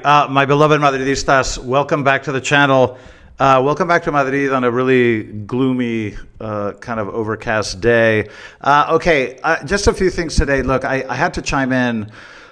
My beloved Madridistas, welcome back to the channel. Welcome back to Madrid on a really gloomy, kind of overcast day. Just a few things today. Look, I had to chime in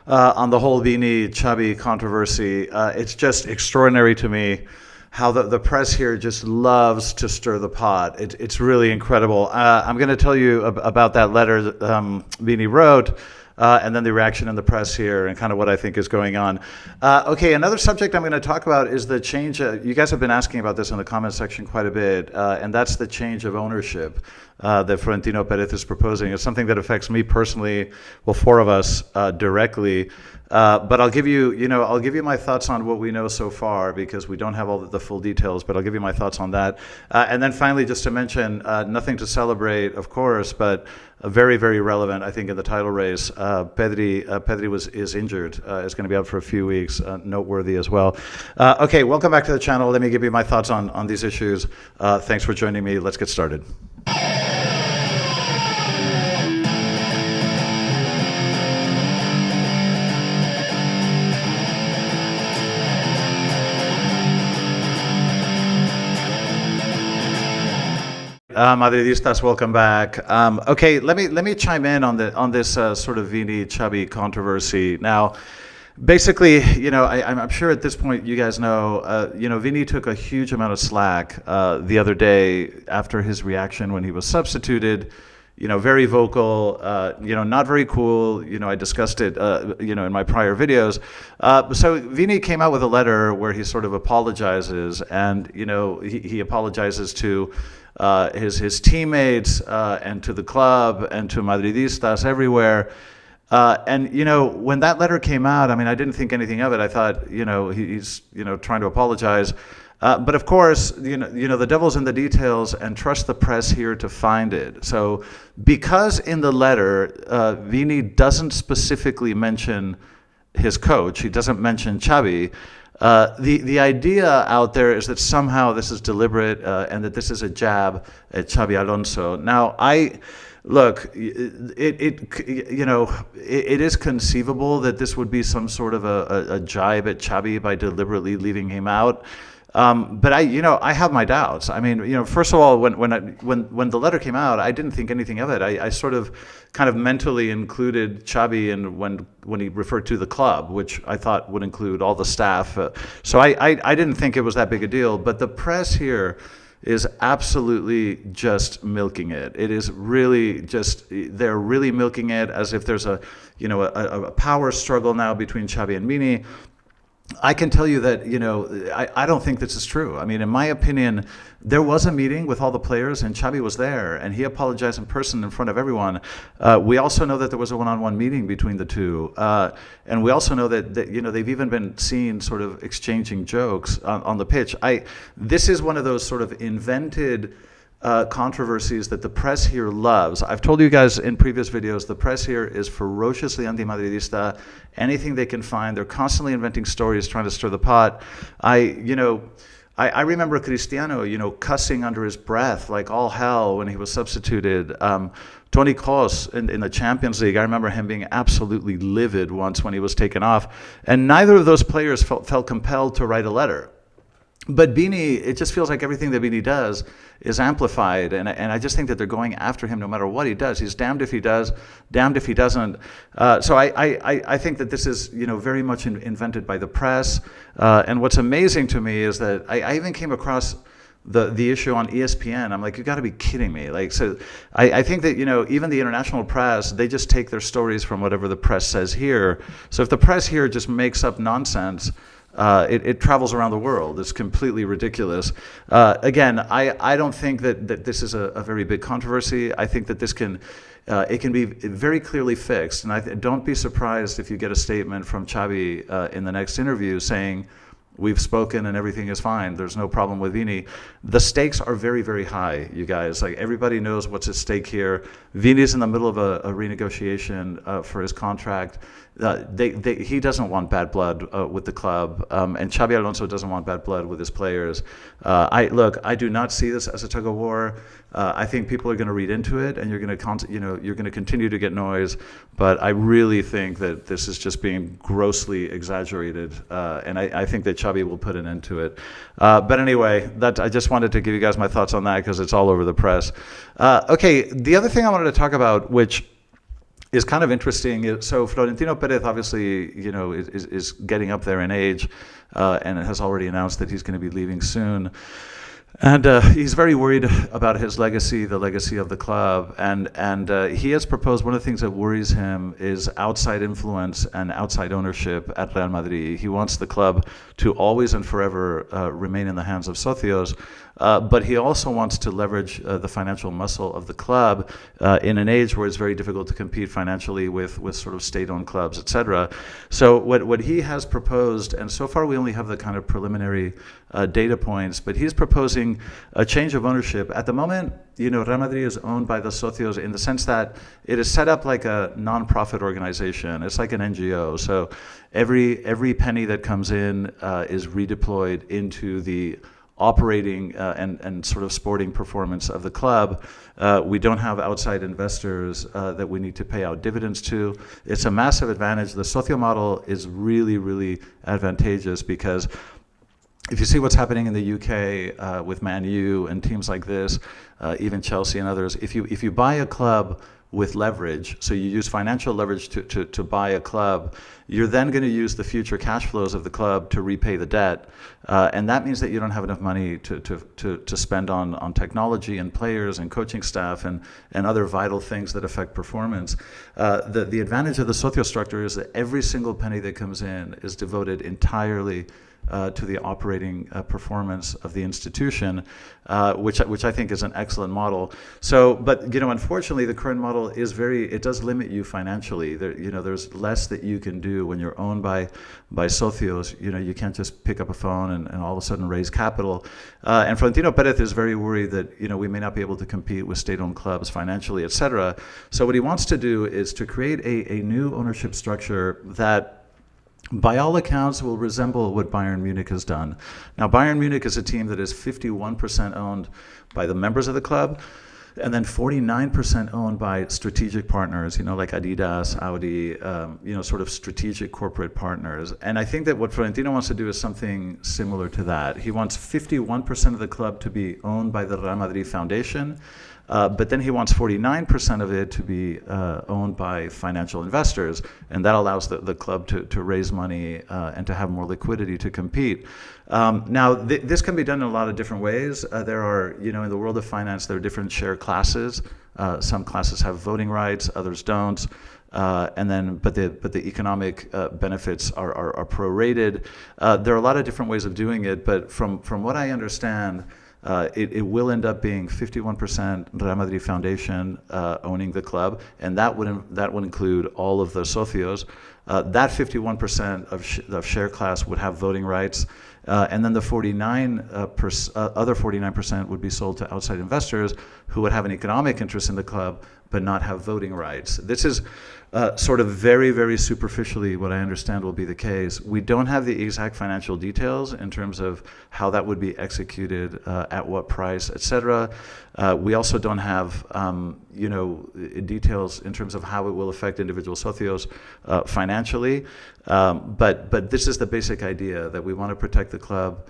on the whole Vini-Xabi controversy. It's just extraordinary to me how the press here just loves to stir the pot. It's really incredible. I'm going to tell you about that letter that Vini wrote. And then the reaction in the press here and kind of what I think is going on. Another subject I'm going to talk about is the change. You guys have been asking about this in the comment section quite a bit, and that's the change of ownership that Florentino Perez is proposing. It's something that affects me personally, well, four of us directly. But I'll give you, I'll give you my thoughts on what we know so far because we don't have all the full details, but I'll give you my thoughts on that. And then finally, just to mention, nothing to celebrate, of course, but very, very relevant, I think, in the title race. Pedri is injured. Is going to be out for a few weeks. Noteworthy as well. Welcome back to the channel. Let me give you my thoughts on these issues. Thanks for joining me. Let's get started. Madridistas, welcome back. Let me chime in on this sort of Vini-Xabi controversy. Now, basically, I'm sure at this point you guys know, Vini took a huge amount of slack the other day after his reaction when he was substituted. Very vocal, not very cool. I discussed it, in my prior videos. So Vini came out with a letter where he sort of apologizes, and he apologizes to his teammates and to the club and to Madridistas everywhere. When that letter came out, I didn't think anything of it. I thought, he's trying to apologize. But of course, the devil's in the details, and trust the press here to find it. So because in the letter, Vini doesn't specifically mention his coach, he doesn't mention Xabi, the idea out there is that somehow this is deliberate and that this is a jab at Xabi Alonso. Now, look, it is conceivable that this would be some sort of a jibe at Xabi by deliberately leaving him out. But I have my doubts. First of all, when the letter came out, I didn't think anything of it. I sort of kind of mentally included Xabi in when he referred to the club, which I thought would include all the staff. So I didn't think it was that big a deal. But the press here is absolutely just milking it. It is really just, they're really milking it as if there's a power struggle now between Xabi and Vini. I can tell you that, I don't think this is true. In my opinion, there was a meeting with all the players and Xabi was there and he apologized in person in front of everyone. We also know that there was a one-on-one meeting between the two. And we also know that they've even been seen sort of exchanging jokes on the pitch. This is one of those sort of invented controversies that the press here loves. I've told you guys in previous videos, the press here is ferociously anti-Madridista. Anything they can find, they're constantly inventing stories, trying to stir the pot. I remember Cristiano, cussing under his breath like all hell when he was substituted. Toni Kroos in the Champions League, I remember him being absolutely livid once when he was taken off. And neither of those players felt compelled to write a letter. But Vini, it just feels like everything that Vini does is amplified, and I just think that they're going after him no matter what he does. He's damned if he does, damned if he doesn't. So I think that this is very much invented by the press. And what's amazing to me is that I even came across the issue on ESPN. I'm like, you got to be kidding me! I think that even the international press, they just take their stories from whatever the press says here. So if the press here just makes up nonsense, it travels around the world. It's completely ridiculous. Again, I don't think that this is a very big controversy. I think that this can be very clearly fixed. And don't be surprised if you get a statement from Xabi in the next interview saying, we've spoken and everything is fine. There's no problem with Vini. The stakes are very, very high, you guys. Everybody knows what's at stake here. Vini's in the middle of a renegotiation for his contract. he doesn't want bad blood with the club, and Xabi Alonso doesn't want bad blood with his players. I do not see this as a tug of war. I think people are going to read into it, and you're going to continue to get noise. But I really think that this is just being grossly exaggerated, and I think that Xabi will put an end to it. But anyway, I just wanted to give you guys my thoughts on that because it's all over the press. Okay, the other thing I wanted to talk about, which is kind of interesting. So Florentino Perez obviously, is getting up there in age, and has already announced that he's going to be leaving soon. And he's very worried about his legacy, the legacy of the club. And he has proposed, one of the things that worries him is outside influence and outside ownership at Real Madrid. He wants the club to always and forever remain in the hands of socios. But he also wants to leverage the financial muscle of the club in an age where it's very difficult to compete financially with sort of state-owned clubs, etc. So what he has proposed, and so far we only have the kind of preliminary data points, but he's proposing a change of ownership. At the moment, Real Madrid is owned by the socios in the sense that it is set up like a non-profit organization. It's like an NGO. So every penny that comes in is redeployed into the operating and sort of sporting performance of the club. We don't have outside investors that we need to pay out dividends to. It's a massive advantage. The socio model is really, really advantageous because if you see what's happening in the UK with Man U and teams like this, even Chelsea and others, if you buy a club with leverage, so you use financial leverage to buy a club, you're then going to use the future cash flows of the club to repay the debt, and that means that you don't have enough money to spend on technology and players and coaching staff and other vital things that affect performance. The advantage of the socio structure is that every single penny that comes in is devoted entirely to the operating performance of the institution, which I think is an excellent model. So, but unfortunately, the current model is it does limit you financially. There's less that you can do when you're owned by socios. You can't just pick up a phone and all of a sudden raise capital. And Florentino Perez is very worried that we may not be able to compete with state-owned clubs financially, etc. So what he wants to do is to create a new ownership structure that, by all accounts, will resemble what Bayern Munich has done. Now, Bayern Munich is a team that is 51% owned by the members of the club, and then 49% owned by strategic partners, like Adidas, Audi, sort of strategic corporate partners. And I think that what Florentino wants to do is something similar to that. He wants 51% of the club to be owned by the Real Madrid Foundation, but then he wants 49% of it to be owned by financial investors, and that allows the club to raise money and to have more liquidity to compete. Now, this can be done in a lot of different ways. There are, in the world of finance, there are different share classes. Some classes have voting rights, others don't. But the economic benefits are prorated. There are a lot of different ways of doing it, but from what I understand, it will end up being 51% Real Madrid Foundation owning the club, and that would include all of the socios. That 51% of share class would have voting rights, and then the other 49% would be sold to outside investors who would have an economic interest in the club but not have voting rights. This is sort of very, very superficially what I understand will be the case. We don't have the exact financial details in terms of how that would be executed, at what price, etc. We also don't have, details in terms of how it will affect individual socios financially. But this is the basic idea, that we want to protect the club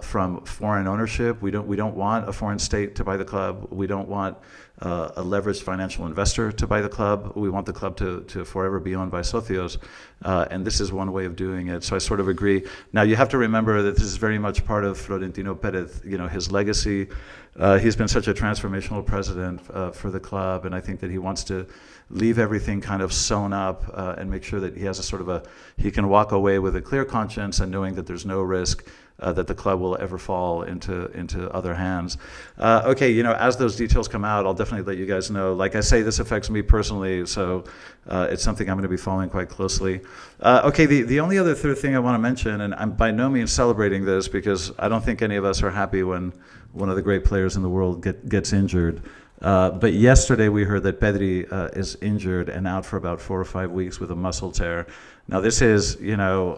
from foreign ownership. We don't want a foreign state to buy the club. We don't want a leveraged financial investor to buy the club. We want the club to forever be owned by socios, and this is one way of doing it. So I sort of agree. Now you have to remember that this is very much part of Florentino Perez, his legacy. He's been such a transformational president for the club, and I think that he wants to leave everything kind of sewn up and make sure that he has he can walk away with a clear conscience and knowing that there's no risk that the club will ever fall into other hands. Okay, as those details come out, I'll definitely let you guys know. Like I say, this affects me personally, so it's something I'm going to be following quite closely. Okay, the only other third thing I want to mention, and I'm by no means celebrating this because I don't think any of us are happy when one of the great players in the world gets injured. But yesterday we heard that Pedri is injured and out for about 4 or 5 weeks with a muscle tear. Now this is,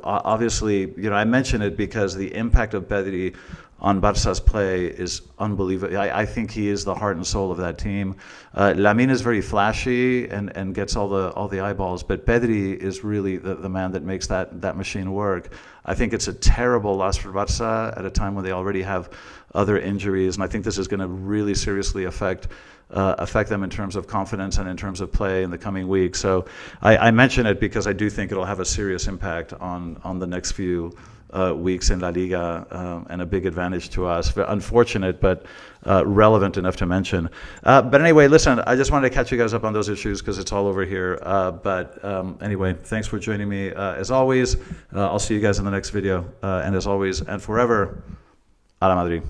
obviously, I mention it because the impact of Pedri on Barca's play is unbelievable. I think he is the heart and soul of that team. Lamine is very flashy and gets all the eyeballs, but Pedri is really the man that makes that machine work. I think it's a terrible loss for Barca at a time when they already have other injuries, and I think this is going to really seriously affect them in terms of confidence and in terms of play in the coming weeks. So I mention it because I do think it'll have a serious impact on the next few weeks in La Liga, and a big advantage to us. Unfortunate, but relevant enough to mention. But anyway, listen, I just wanted to catch you guys up on those issues because it's all over here. But anyway, thanks for joining me. As always, I'll see you guys in the next video. And as always, and forever, a la Madrid.